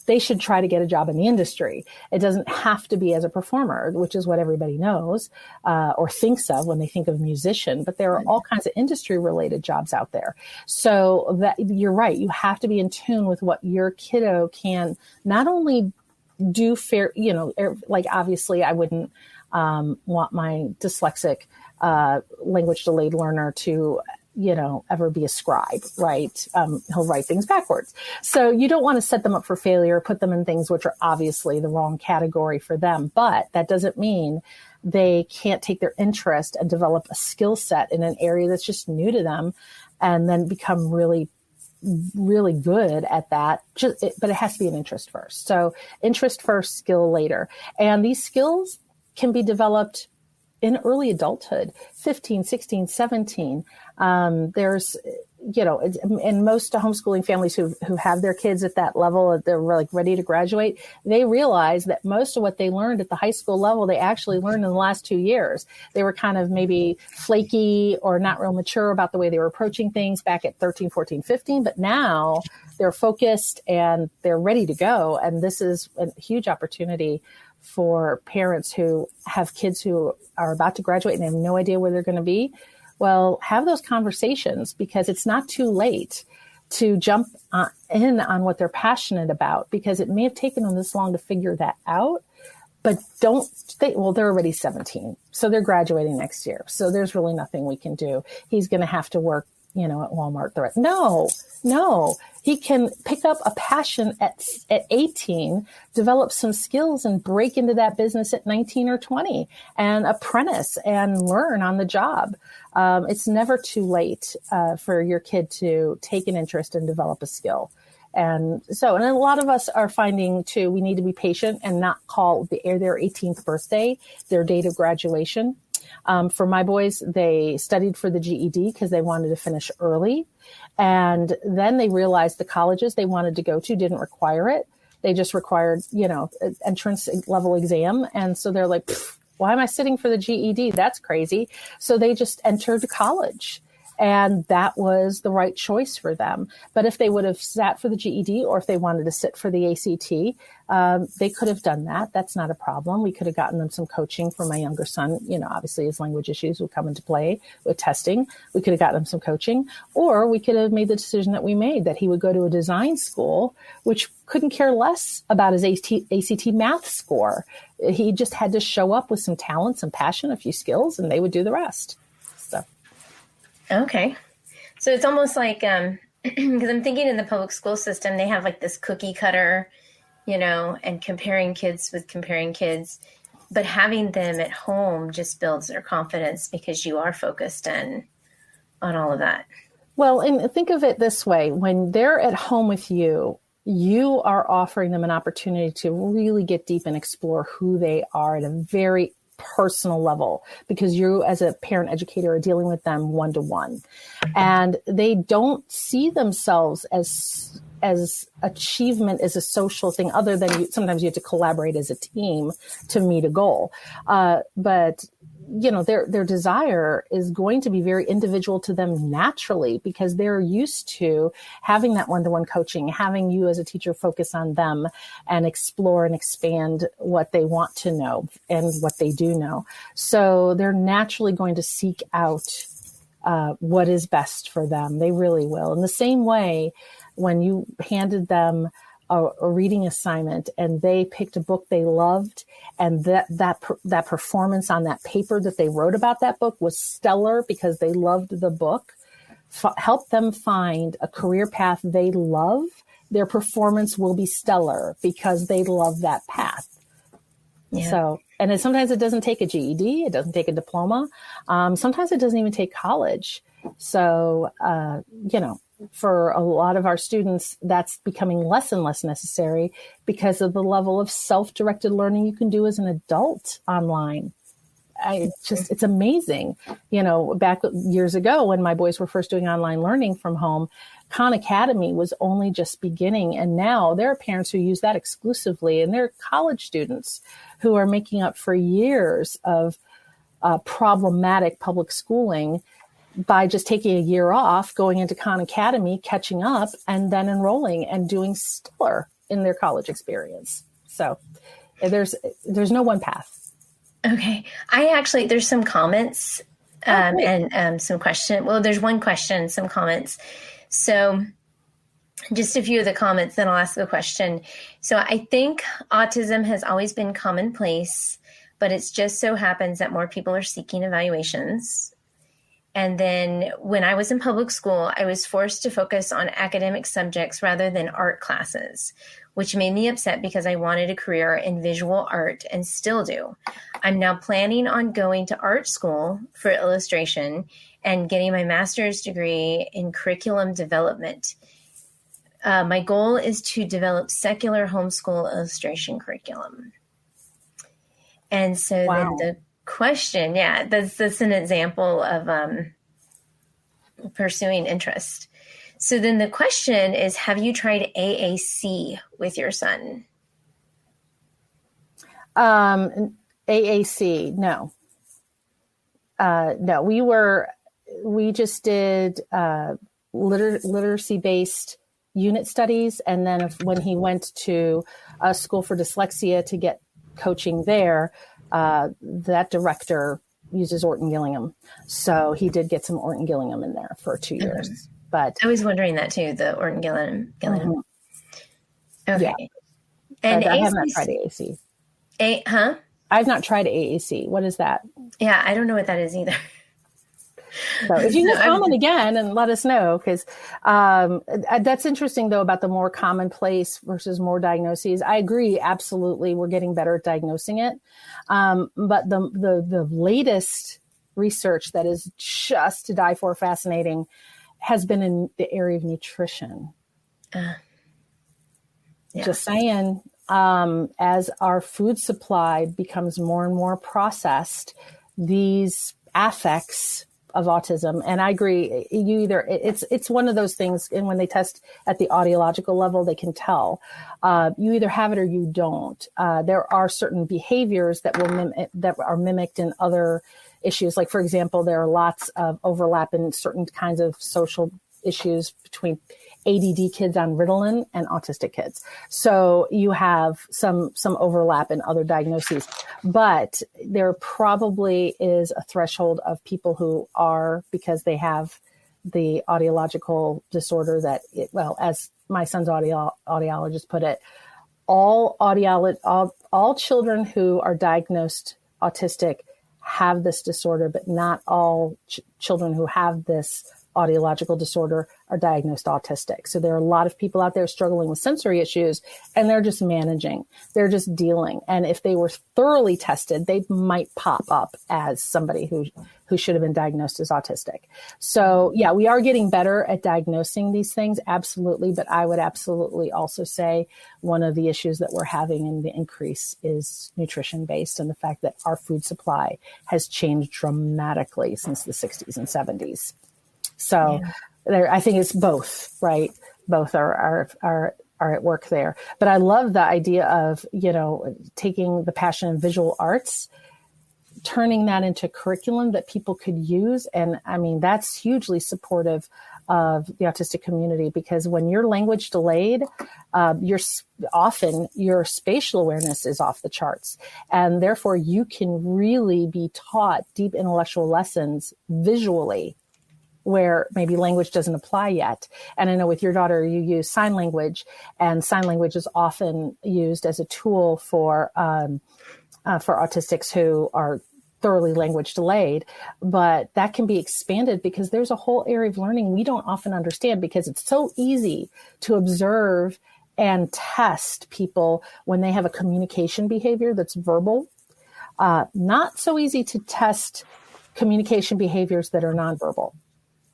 they should try to get a job in the industry. It doesn't have to be as a performer, which is what everybody knows or thinks of when they think of musician, but there are all kinds of industry related jobs out there. So that you're right. You have to be in tune with what your kiddo can not only do fair, like obviously I wouldn't want my dyslexic language delayed learner to ever be a scribe, right? He'll write things backwards. So you don't want to set them up for failure, put them in things which are obviously the wrong category for them. But that doesn't mean they can't take their interest and develop a skill set in an area that's just new to them and then become really, really good at that. But it has to be an interest first. So interest first, skill later. And these skills can be developed in early adulthood, 15, 16, 17. There's, in most homeschooling families who have their kids at that level, they're like ready to graduate, they realize that most of what they learned at the high school level, they actually learned in the last 2 years. They were kind of maybe flaky or not real mature about the way they were approaching things back at 13, 14, 15, but now they're focused and they're ready to go. And this is a huge opportunity for parents who have kids who are about to graduate and have no idea where they're going to be. Well, have those conversations because it's not too late to jump in on what they're passionate about, because it may have taken them this long to figure that out. But don't think, well, they're already 17, so they're graduating next year. So there's really nothing we can do. He's going to have to work, at Walmart the rest. No. He can pick up a passion at 18, develop some skills and break into that business at 19 or 20 and apprentice and learn on the job. It's never too late for your kid to take an interest and develop a skill. And a lot of us are finding too, we need to be patient and not call their 18th birthday their date of graduation. For my boys, they studied for the GED because they wanted to finish early. And then they realized the colleges they wanted to go to didn't require it. They just required, entrance level exam. And so they're like, why am I sitting for the GED? That's crazy. So they just entered college. And that was the right choice for them. But if they would have sat for the GED or if they wanted to sit for the ACT, they could have done that. That's not a problem. We could have gotten them some coaching for my younger son. Obviously his language issues would come into play with testing. We could have gotten him some coaching, or we could have made the decision that we made that he would go to a design school, which couldn't care less about his ACT math score. He just had to show up with some talent, some passion, a few skills, and they would do the rest.
Okay. So it's almost like, because I'm thinking in the public school system, they have like this cookie cutter, and comparing kids, but having them at home just builds their confidence because you are focused on all of that.
Well, and think of it this way. When they're at home with you, you are offering them an opportunity to really get deep and explore who they are at a very personal level, because you as a parent educator are dealing with them one-to-one, and they don't see themselves as achievement as a social thing, other than sometimes you have to collaborate as a team to meet a goal. But their desire is going to be very individual to them naturally, because they're used to having that one-to-one coaching, having you as a teacher focus on them and explore and expand what they want to know and what they do know. So they're naturally going to seek out what is best for them. They really will. In the same way, when you handed them a reading assignment and they picked a book they loved, and that performance on that paper that they wrote about that book was stellar because they loved the book, help them find a career path they love, their performance will be stellar because they love that path. Yeah. So, and sometimes it doesn't take a GED, it doesn't take a diploma. Sometimes it doesn't even take college. So, for a lot of our students, that's becoming less and less necessary because of the level of self-directed learning you can do as an adult online. it's amazing. Back years ago when my boys were first doing online learning from home, Khan Academy was only just beginning. And now there are parents who use that exclusively, and there are college students who are making up for years of problematic public schooling by just taking a year off, going into Khan Academy, catching up, and then enrolling and doing stellar in their college experience. So there's no one path.
Okay. There's some comments and some questions. Well, there's one question, some comments. So just a few of the comments, then I'll ask a question. So I think autism has always been commonplace, but it's just so happens that more people are seeking evaluations. And then when I was in public school, I was forced to focus on academic subjects rather than art classes, which made me upset because I wanted a career in visual art and still do. I'm now planning on going to art school for illustration and getting my master's degree in curriculum development. My goal is to develop secular homeschool illustration curriculum. And so then the question, that's an example of pursuing interest. So then the question is, have you tried AAC with your son?
AAC, no. No, we just did literacy-based unit studies. And then when he went to a school for dyslexia to get coaching there, that director uses Orton Gillingham. So he did get some Orton Gillingham in there for 2 years. Mm-hmm. But
I was wondering that too, the Orton Gillingham.
Mm-hmm.
Okay.
Yeah.
And
I have not tried AAC. I've not tried AAC. What is that?
Yeah, I don't know what that is either.
So if you can comment again and let us know, because that's interesting, though, about the more commonplace versus more diagnoses. I agree. Absolutely. We're getting better at diagnosing it. But the latest research that is just to die for fascinating has been in the area of nutrition. Just saying, as our food supply becomes more and more processed, these affects of autism. And I agree, it's one of those things. And when they test at the audiological level, they can tell, you either have it or you don't. There are certain behaviors that are mimicked in other issues. Like, for example, there are lots of overlap in certain kinds of social issues between ADD kids on Ritalin and autistic kids. So you have some overlap in other diagnoses, but there probably is a threshold of people who are, because they have the audiological disorder that, as my son's audiologist put it, all children who are diagnosed autistic have this disorder, but not all children who have this audiological disorder are diagnosed autistic. So there are a lot of people out there struggling with sensory issues, and they're just managing. They're just dealing. And if they were thoroughly tested, they might pop up as somebody who should have been diagnosed as autistic. So yeah, we are getting better at diagnosing these things. Absolutely. But I would absolutely also say one of the issues that we're having in the increase is nutrition based, and the fact that our food supply has changed dramatically since the 60s and 70s. So I think it's both, right? Both are at work there. But I love the idea of, taking the passion in visual arts, turning that into curriculum that people could use. And I mean, that's hugely supportive of the autistic community, because when you're language delayed, your spatial awareness is off the charts. And therefore you can really be taught deep intellectual lessons visually, where maybe language doesn't apply yet. And I know with your daughter, you use sign language, and sign language is often used as a tool for autistics who are thoroughly language delayed. But that can be expanded, because there's a whole area of learning we don't often understand, because it's so easy to observe and test people when they have a communication behavior that's verbal. Not so easy to test communication behaviors that are nonverbal.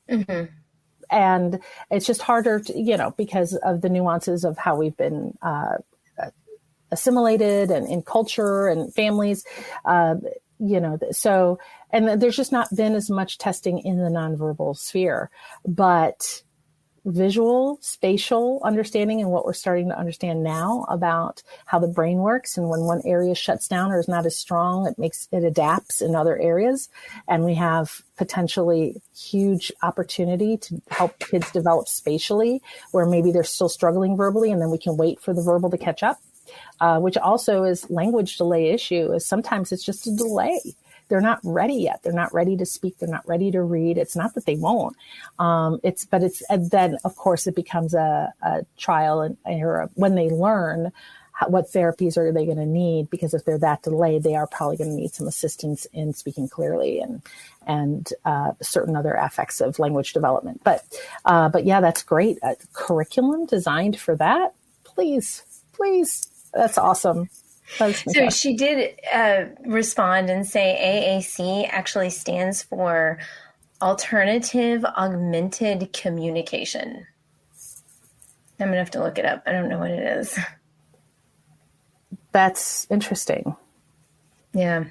Mm-hmm. And it's just harder to, because of the nuances of how we've been assimilated and in culture and families. So, and there's just not been as much testing in the nonverbal sphere, but visual, spatial understanding, and what we're starting to understand now about how the brain works. And when one area shuts down or is not as strong, it adapts in other areas. And we have potentially huge opportunity to help kids develop spatially, where maybe they're still struggling verbally, and then we can wait for the verbal to catch up, which also is language delay issue. Is sometimes it's just a delay. They're not ready yet. They're not ready to speak. They're not ready to read. It's not that they won't. And then of course it becomes a trial and error when they learn what therapies are they going to need, because if they're that delayed, they are probably going to need some assistance in speaking clearly and certain other aspects of language development. But yeah, that's great. A curriculum designed for that. Please. That's awesome.
So she did respond and say AAC actually stands for Alternative Augmented Communication. I'm going to have to look it up. I don't know what it is.
That's interesting.
Yeah.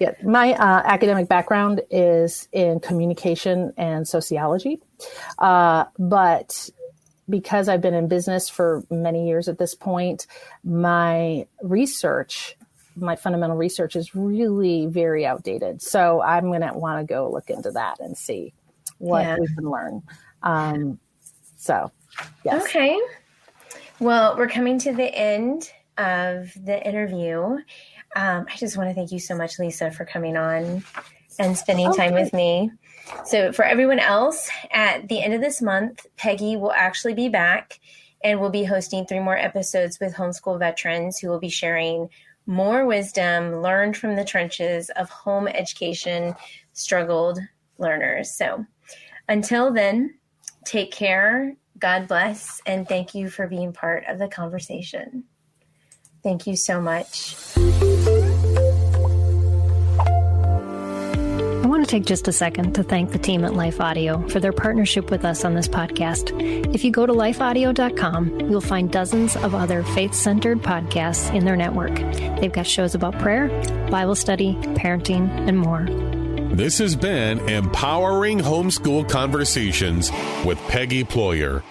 Yeah. My academic background is in communication and sociology. But because I've been in business for many years at this point, my fundamental research is really very outdated. So I'm going to want to go look into that and see what we can learn. So, yes.
Okay. Well, we're coming to the end of the interview. I just want to thank you so much, Lisa, for coming on and spending time with me. So for everyone else, at the end of this month, Peggy will actually be back and we'll be hosting 3 more episodes with homeschool veterans who will be sharing more wisdom learned from the trenches of home education struggled learners. So until then, take care, God bless, and thank you for being part of the conversation. Thank you so much.
I want to take just a second to thank the team at Life Audio for their partnership with us on this podcast. If you go to lifeaudio.com, you'll find dozens of other faith-centered podcasts in their network. They've got shows about prayer, Bible study, parenting, and more.
This has been Empowering Homeschool Conversations with Peggy Ployer.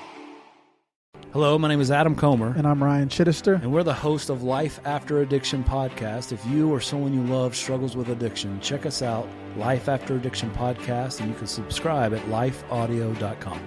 Hello, my name is Adam Comer.
And I'm Ryan Chittister.
And we're the host of Life After Addiction podcast. If you or someone you love struggles with addiction, check us out, Life After Addiction podcast, and you can subscribe at lifeaudio.com.